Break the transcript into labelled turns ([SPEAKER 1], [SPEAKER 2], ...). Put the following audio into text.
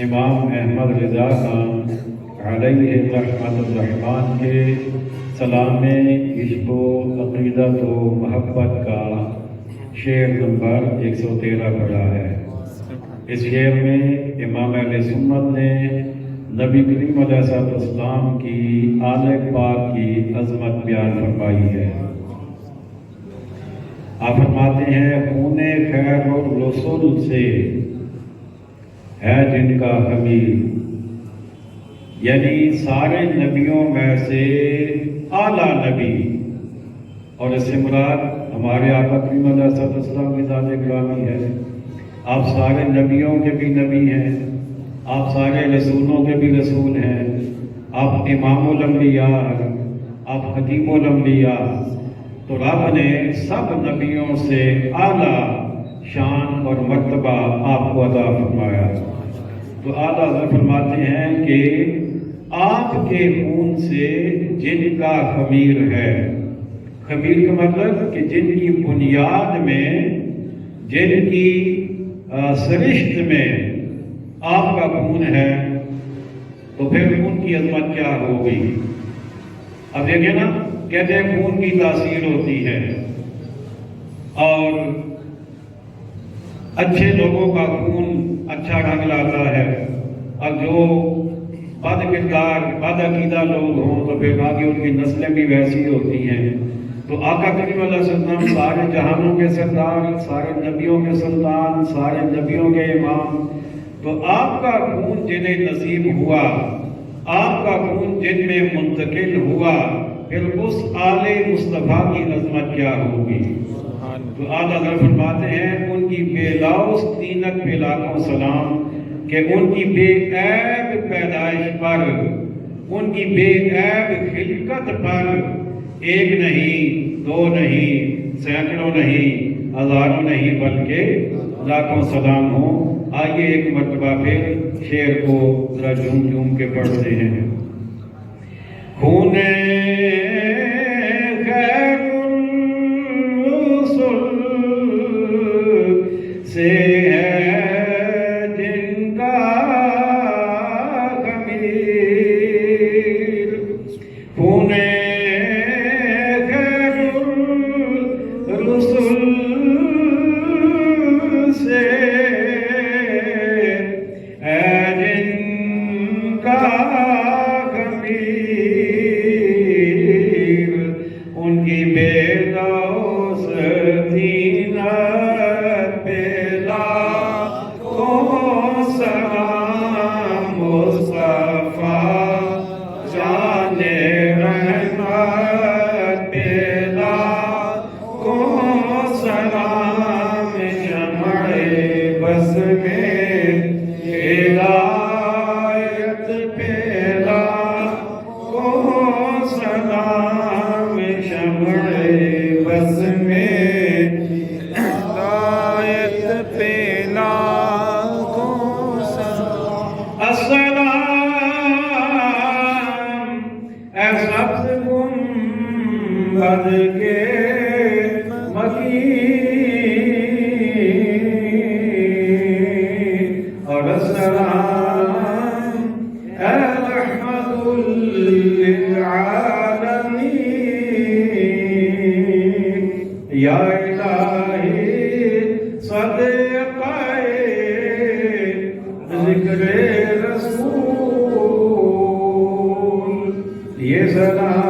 [SPEAKER 1] امام احمد رضا خان علیہ رحمت الرحمن کے سلام عشق و عقیدت و محبت کا شعر نمبر 113 پڑھا ہے۔ اس شعر میں امام اہل سنت نے نبی کریم علیہ السلام کی آل پاک کی عظمت بیان فرمائی ہے۔ آپ فرماتے ہیں خون خیر الرسول سے ہے جن کا خمیر، یعنی سارے نبیوں میں سے اعلیٰ نبی، اور اس سے مراد ہمارے آقا کریم علیہ السلام کی ذات گرامی ہے۔ آپ سارے نبیوں کے بھی نبی ہیں، آپ سارے رسولوں کے بھی رسول ہیں، آپ امام الانبیاء ہیں، آپ خاتم الانبیاء۔ تو رب نے سب نبیوں سے اعلیٰ شان اور مرتبہ آپ کو عطا فرمایا۔ تو اعلیٰ حضرت فرماتے ہیں کہ آپ کے خون سے جن کا خمیر ہے، خمیر کا مطلب کہ جن کی بنیاد میں، جن کی سرشت میں آپ کا خون ہے، تو پھر ان کی عظمت کیا ہوگی۔ اب دیکھیں نا، کہتے ہیں خون کی تاثیر ہوتی ہے، اور اچھے لوگوں کا خون اچھا رنگ لاتا ہے، اور جو بد کردار بد عقیدہ لوگ ہوں تو پھر آگے ان کی نسلیں بھی ویسی ہوتی ہیں۔ تو آقا کریم علیہ السلام سارے جہانوں کے سردار، سارے نبیوں کے سلطان، سارے نبیوں کے امام، تو آپ کا خون جنہیں نصیب ہوا، آپ کا خون جن میں منتقل ہوا، پھر اس آل مصطفیٰ کی عظمت کیا ہوگی۔ تو اعلیٰ حضرت فرماتے ہیں ان کی بے لوث تینت پہ لاکھوں سلام، کہ ان کی بے عیب پیدائش پر، ان کی بے عیب خلقت پر ایک نہیں، دو نہیں، سینکڑوں نہیں، ہزاروں نہیں، بلکہ لاکھوں سلام ہوں۔ آئیے ایک مرتبہ پھر شعر کو ذرا جھوم جھوم کے پڑھتے ہیں۔ خون خیر الرسل سے ہے جن کا خمیر، خون خیر الرسل سے ہے جن کا خمیر، للعالمين یا الہی صدقہ ذکر رسول یہ سلام